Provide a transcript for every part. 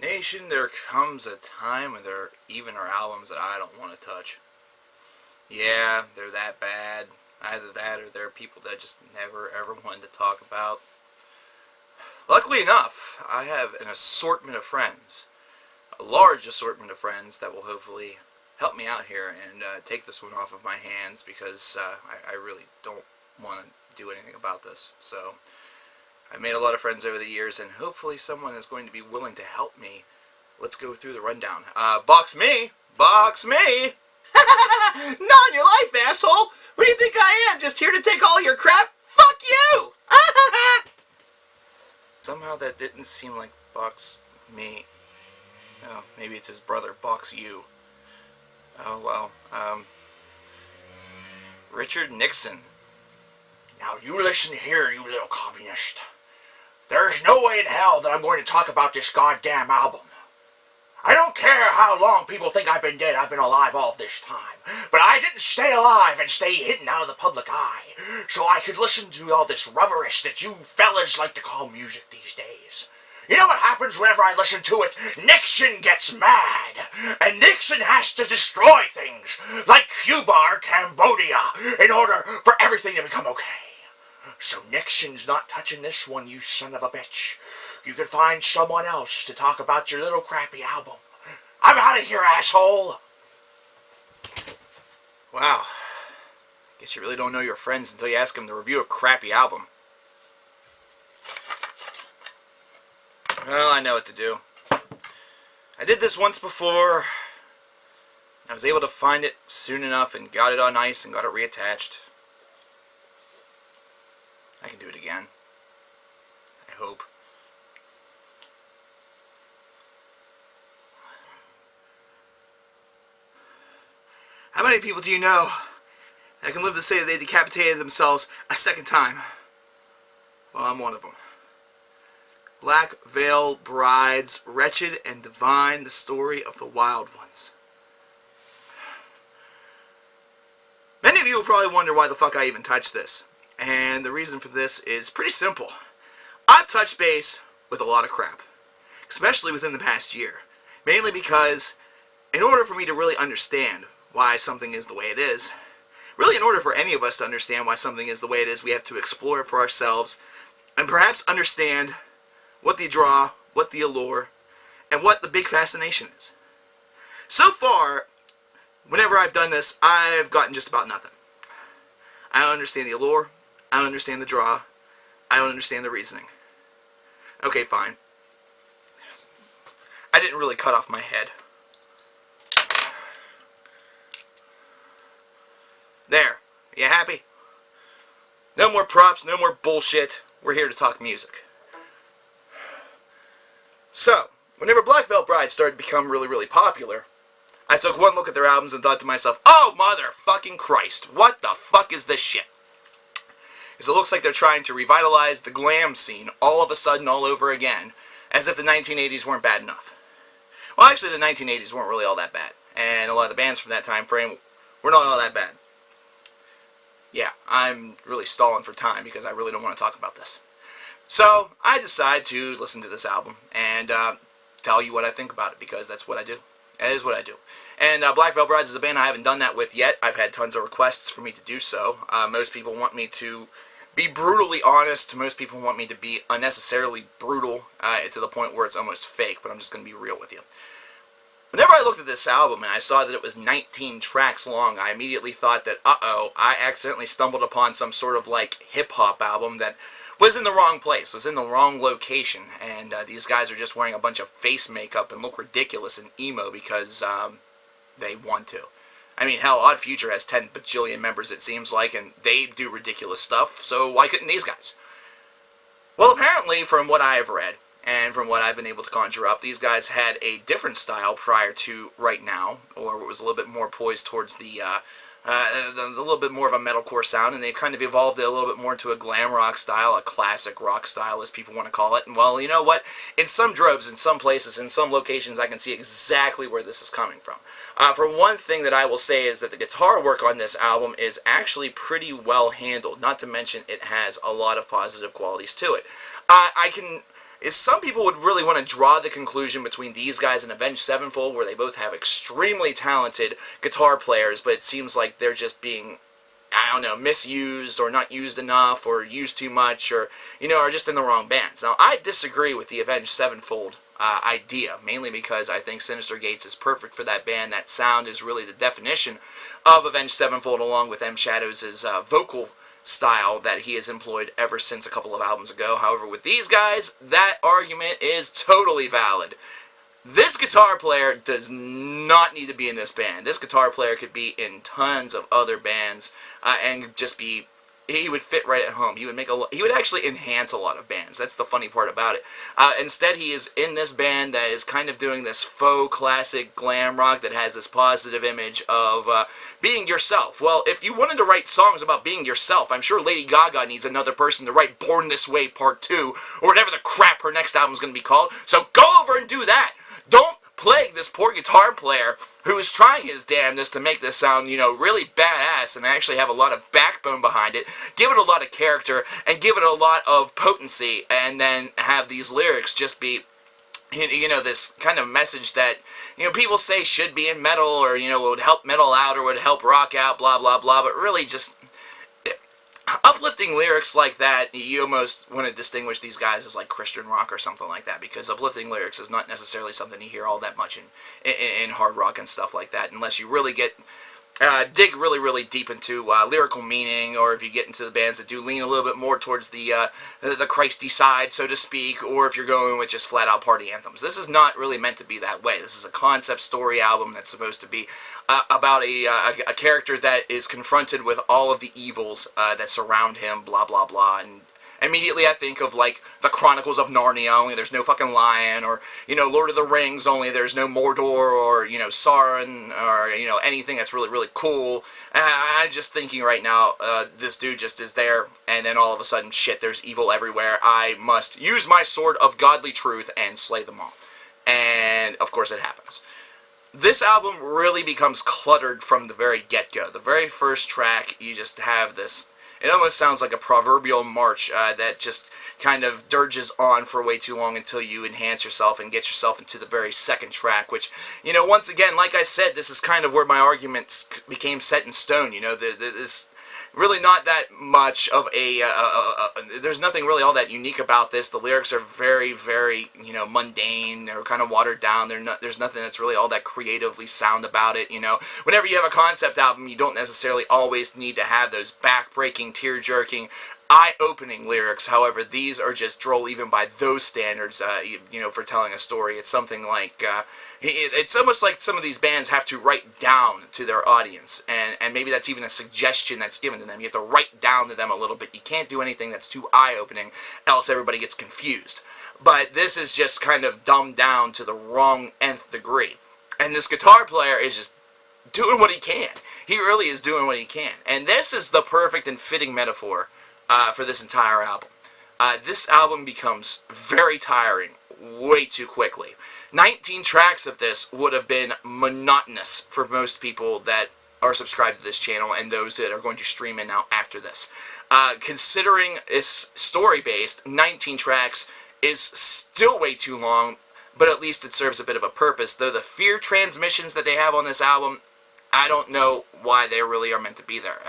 Nation, there comes a time when there even are albums that I don't want to touch. Yeah, they're that bad. Either that or there are people that I just never ever wanted to talk about. Luckily enough, I have an assortment of friends. A large assortment of friends that will hopefully help me out here and take this one off of my hands, because I really don't want to do anything about this. So I've made a lot of friends over the years, and hopefully someone is going to be willing to help me. Let's go through the rundown. Box me! Box me! Not in your life, asshole! What do you think I am? Just here to take all your crap? Fuck you! Somehow that didn't seem like Box me. Oh, maybe it's his brother, Box you. Oh, well. Richard Nixon. Now you listen here, you little communist. There's no way in hell that I'm going to talk about this goddamn album. I don't care how long people think I've been dead. I've been alive all this time. But I didn't stay alive and stay hidden out of the public eye so I could listen to all this rubbish that you fellas like to call music these days. You know what happens whenever I listen to it? Nixon gets mad, and Nixon has to destroy things, like Cuba or Cambodia, in order for everything to become okay. So Nixon's not touching this one, you son of a bitch. You can find someone else to talk about your little crappy album. I'm out of here, asshole! Wow. Guess you really don't know your friends until you ask them to review a crappy album. Well, I know what to do. I did this once before. I was able to find it soon enough and got it on ice and got it reattached. I can do it again. I hope. How many people do you know that can live to say that they decapitated themselves a second time? Well, I'm one of them. Black Veil Brides, Wretched and Divine, the story of the wild ones. Many of you will probably wonder why the fuck I even touched this. And the reason for this is pretty simple. I've touched base with a lot of crap, especially within the past year. Mainly because, in order for me to really understand why something is the way it is, really in order for any of us to understand why something is the way it is, we have to explore it for ourselves and perhaps understand what the draw, what the allure, and what the big fascination is. So far, whenever I've done this, I've gotten just about nothing. I don't understand the allure, I don't understand the draw, I don't understand the reasoning. Okay, fine. I didn't really cut off my head. There. You happy? No more props, no more bullshit. We're here to talk music. So, whenever Black Veil Bride started to become really, really popular, I took one look at their albums and thought to myself, oh, motherfucking Christ, what the fuck is this shit? Because it looks like they're trying to revitalize the glam scene all of a sudden all over again, as if the 1980s weren't bad enough. Well, actually, the 1980s weren't really all that bad, and a lot of the bands from that time frame were not all that bad. Yeah, I'm really stalling for time because I really don't want to talk about this. So, I decided to listen to this album and tell you what I think about it, because that's what I do. That is what I do. And Black Veil Brides is a band I haven't done that with yet. I've had tons of requests for me to do so. Most people want me to be brutally honest. Most people want me to be unnecessarily brutal to the point where it's almost fake, but I'm just going to be real with you. Whenever I looked at this album and I saw that it was 19 tracks long, I immediately thought that, uh-oh, I accidentally stumbled upon some sort of, like, hip-hop album that was in the wrong place, was in the wrong location, and these guys are just wearing a bunch of face makeup and look ridiculous and emo because they want to. I mean, hell, Odd Future has 10 bajillion members, it seems like, and they do ridiculous stuff, so why couldn't these guys? Well, apparently, from what I have read, and from what I've been able to conjure up, these guys had a different style prior to right now, or it was a little bit more poised towards the little bit more of a metalcore sound, and they've kind of evolved it a little bit more into a glam rock style, a classic rock style, as people want to call it. And, well, you know what? In some droves, in some places, in some locations, I can see exactly where this is coming from. For one thing that I will say is that the guitar work on this album is actually pretty well handled, not to mention it has a lot of positive qualities to it. is some people would really want to draw the conclusion between these guys and Avenged Sevenfold, where they both have extremely talented guitar players, but it seems like they're just being, I don't know, misused or not used enough or used too much or, are just in the wrong bands. Now, I disagree with the Avenged Sevenfold idea, mainly because I think Sinister Gates is perfect for that band. That sound is really the definition of Avenged Sevenfold, along with M. Shadows' vocal style that he has employed ever since a couple of albums ago. However, with these guys, that argument is totally valid. This guitar player does not need to be in this band. This guitar player could be in tons of other bands and just be, he would fit right at home. He would actually enhance a lot of bands. That's the funny part about it. Instead, he is in this band that is kind of doing this faux classic glam rock that has this positive image of being yourself. Well, if you wanted to write songs about being yourself, I'm sure Lady Gaga needs another person to write Born This Way Part 2 or whatever the crap her next album is going to be called. So go over and do that. Don't plague this poor guitar player who is trying his damnedest to make this sound, really badass and actually have a lot of backbone behind it, give it a lot of character, and give it a lot of potency, and then have these lyrics just be, this kind of message that, people say should be in metal or, would help metal out or would help rock out, blah, blah, blah, but really just uplifting lyrics like that, you almost want to distinguish these guys as like Christian rock or something like that, because uplifting lyrics is not necessarily something you hear all that much in hard rock and stuff like that, unless you really dig really, really deep into lyrical meaning, or if you get into the bands that do lean a little bit more towards the Christy side, so to speak, or if you're going with just flat-out party anthems. This is not really meant to be that way. This is a concept story album that's supposed to be about a character that is confronted with all of the evils that surround him, blah, blah, blah, and immediately I think of, like, the Chronicles of Narnia, only there's no fucking lion, or, Lord of the Rings, only there's no Mordor, or, Sauron, or, anything that's really, really cool. I'm just thinking right now, this dude just is there, and then all of a sudden, shit, there's evil everywhere. I must use my sword of godly truth and slay them all. And, of course, it happens. This album really becomes cluttered from the very get-go. The very first track, you just have this. It almost sounds like a proverbial march that just kind of dirges on for way too long until you enhance yourself and get yourself into the very second track, which, once again, like I said, this is kind of where my arguments became set in stone. This really not that much of there's nothing really all that unique about this. The lyrics are very, very, mundane. They're kind of watered down. There's nothing that's really all that creatively sound about it, Whenever you have a concept album, you don't necessarily always need to have those back-breaking, tear-jerking, eye-opening lyrics. However, these are just droll even by those standards, for telling a story. It's something like, it's almost like some of these bands have to write down to their audience, and maybe that's even a suggestion that's given to them. You have to write down to them a little bit. You can't do anything that's too eye-opening, else everybody gets confused. But this is just kind of dumbed down to the wrong nth degree. And this guitar player is just doing what he can. He really is doing what he can. And this is the perfect and fitting metaphor for this entire album. This album becomes very tiring way too quickly. 19 tracks of this would have been monotonous for most people that are subscribed to this channel and those that are going to stream in now after this. Considering it's story-based, 19 tracks is still way too long, but at least it serves a bit of a purpose. Though the fear transmissions that they have on this album, I don't know why they really are meant to be there.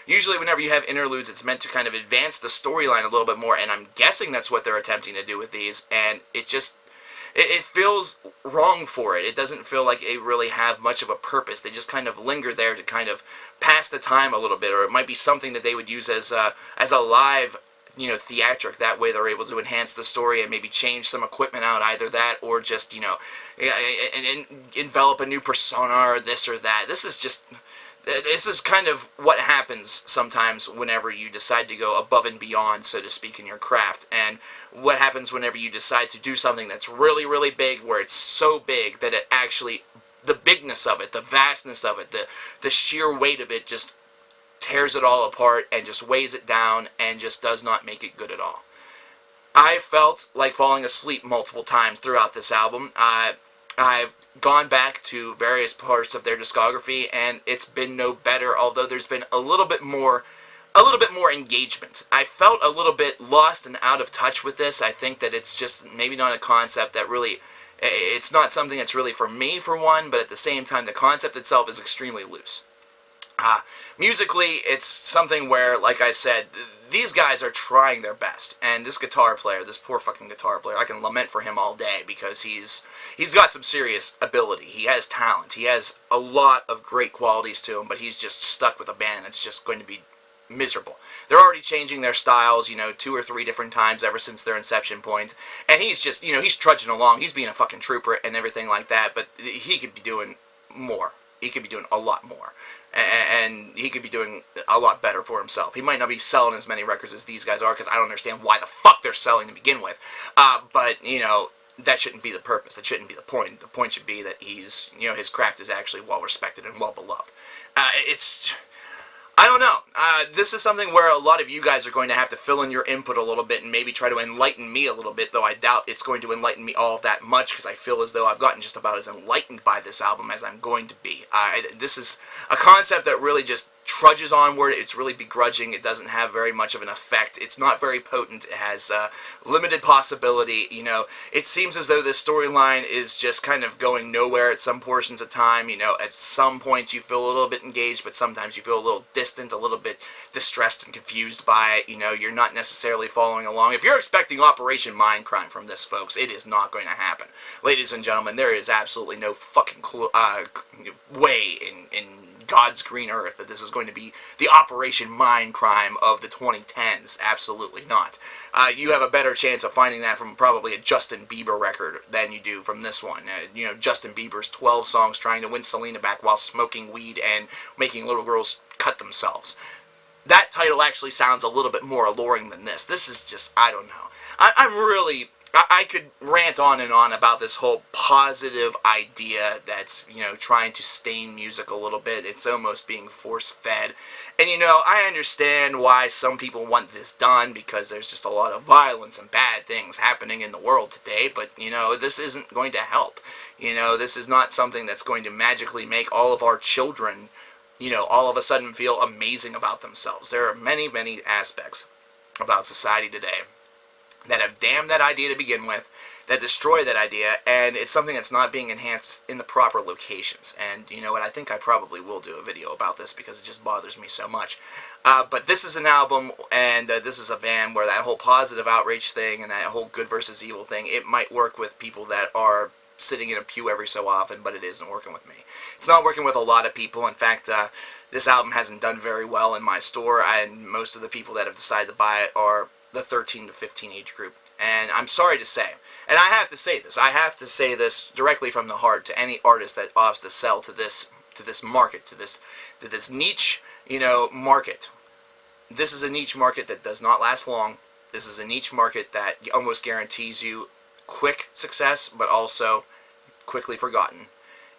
Usually whenever you have interludes, it's meant to kind of advance the storyline a little bit more, and I'm guessing that's what they're attempting to do with these, and it feels wrong for it. It doesn't feel like they really have much of a purpose. They just kind of linger there to kind of pass the time a little bit, or it might be something that they would use as a live, theatric. That way they're able to enhance the story and maybe change some equipment out, either that or just, envelop a new persona or this or that. This is kind of what happens sometimes whenever you decide to go above and beyond, so to speak, in your craft. And what happens whenever you decide to do something that's really, really big, where it's so big that it actually, the bigness of it, the vastness of it, the sheer weight of it just tears it all apart and just weighs it down and just does not make it good at all. I felt like falling asleep multiple times throughout this album. I've gone back to various parts of their discography, and it's been no better, although there's been a little bit more a little bit more engagement. I felt a little bit lost and out of touch with this. I think that it's just maybe not a concept that really, it's not something that's really for me, for one, but at the same time, the concept itself is extremely loose. Musically, it's something where, like I said, these guys are trying their best, and this guitar player, this poor fucking guitar player, I can lament for him all day, because he's got some serious ability. He has talent. He has a lot of great qualities to him, but he's just stuck with a band that's just going to be miserable. They're already changing their styles, 2 or 3 different times ever since their inception point, and he's just, he's trudging along. He's being a fucking trooper and everything like that, but he could be doing more. He could be doing a lot more. And he could be doing a lot better for himself. He might not be selling as many records as these guys are, because I don't understand why the fuck they're selling to begin with. But, that shouldn't be the purpose. That shouldn't be the point. The point should be that he's, his craft is actually well respected and well beloved. I don't know. This is something where a lot of you guys are going to have to fill in your input a little bit and maybe try to enlighten me a little bit, though I doubt it's going to enlighten me all that much, because I feel as though I've gotten just about as enlightened by this album as I'm going to be. This is a concept that really just trudges onward. It's really begrudging. It doesn't have very much of an effect. It's not very potent. It has limited possibility. It seems as though this storyline is just kind of going nowhere at some portions of time. At some points you feel a little bit engaged, but sometimes you feel a little distant, a little bit distressed and confused by it. You're not necessarily following along. If you're expecting Operation Mindcrime from this, folks, it is not going to happen. Ladies and gentlemen, there is absolutely no fucking way in God's green earth that this is going to be the Operation Mindcrime of the 2010s. Absolutely not. You have a better chance of finding that from probably a Justin Bieber record than you do from this one. Justin Bieber's 12 songs trying to win Selena back while smoking weed and making little girls cut themselves. That title actually sounds a little bit more alluring than this. This is just, I don't know. I could rant on and on about this whole positive idea that's, trying to stain music a little bit. It's almost being force-fed. And, I understand why some people want this done, because there's just a lot of violence and bad things happening in the world today, but, this isn't going to help. This is not something that's going to magically make all of our children, all of a sudden feel amazing about themselves. There are many, many aspects about society today that have damned that idea to begin with, that destroy that idea, and it's something that's not being enhanced in the proper locations. And you know what, I think I probably will do a video about this, because it just bothers me so much. But this is an album, and this is a band where that whole positive outrage thing, and that whole good versus evil thing, it might work with people that are sitting in a pew every so often, but it isn't working with me. It's not working with a lot of people. In fact, this album hasn't done very well in my store, and most of the people that have decided to buy it are the 13 to 15 age group. And I'm sorry to say, and I have to say this directly from the heart to any artist that opts to sell to this market, to this niche, market. This is a niche market that does not last long. This is a niche market that almost guarantees you quick success, but also quickly forgotten.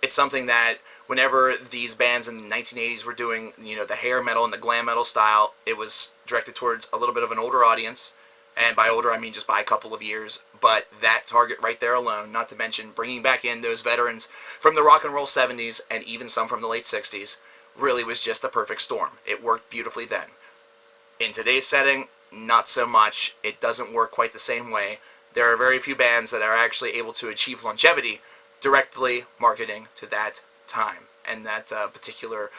It's something that whenever these bands in the 1980s were doing, the hair metal and the glam metal style, it was directed towards a little bit of an older audience. And by older, I mean just by a couple of years. But that target right there alone, not to mention bringing back in those veterans from the rock and roll 70s and even some from the late 60s, really was just the perfect storm. It worked beautifully then. In today's setting, not so much. It doesn't work quite the same way. There are very few bands that are actually able to achieve longevity directly marketing to that time and that particular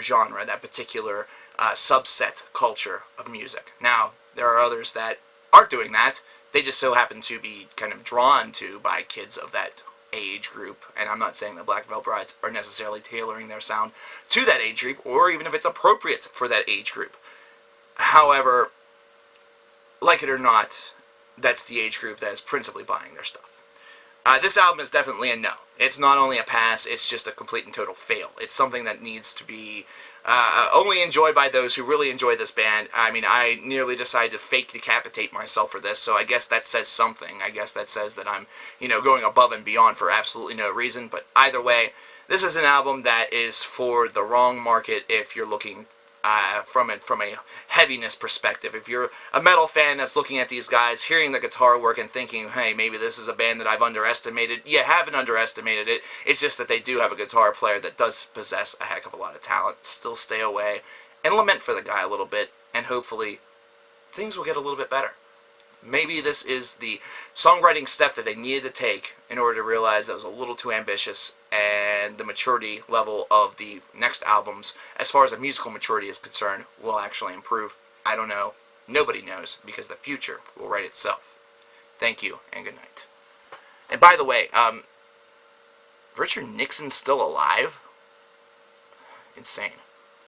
genre, that particular subset culture of music. Now, there are others that aren't doing that. They just so happen to be kind of drawn to by kids of that age group. And I'm not saying that Black Veil Brides are necessarily tailoring their sound to that age group, or even if it's appropriate for that age group. However, like it or not, that's the age group that is principally buying their stuff. This album is definitely a no. It's not only a pass, it's just a complete and total fail. It's something that needs to be only enjoyed by those who really enjoy this band. I mean, I nearly decided to fake decapitate myself for this, so I guess that says something. I guess that says that I'm, going above and beyond for absolutely no reason. But either way, this is an album that is for the wrong market if you're looking from a heaviness perspective. If you're a metal fan that's looking at these guys, hearing the guitar work and thinking, hey, maybe this is a band that I've underestimated, you haven't underestimated it. It's just that they do have a guitar player that does possess a heck of a lot of talent. Still stay away. and lament for the guy a little bit, and hopefully things will get a little bit better. Maybe this is the songwriting step that they needed to take in order to realize that was a little too ambitious, and the maturity level of the next albums, as far as the musical maturity is concerned, will actually improve. I don't know. Nobody knows, because the future will write itself. Thank you, and good night. And by the way, Richard Nixon's still alive? Insane.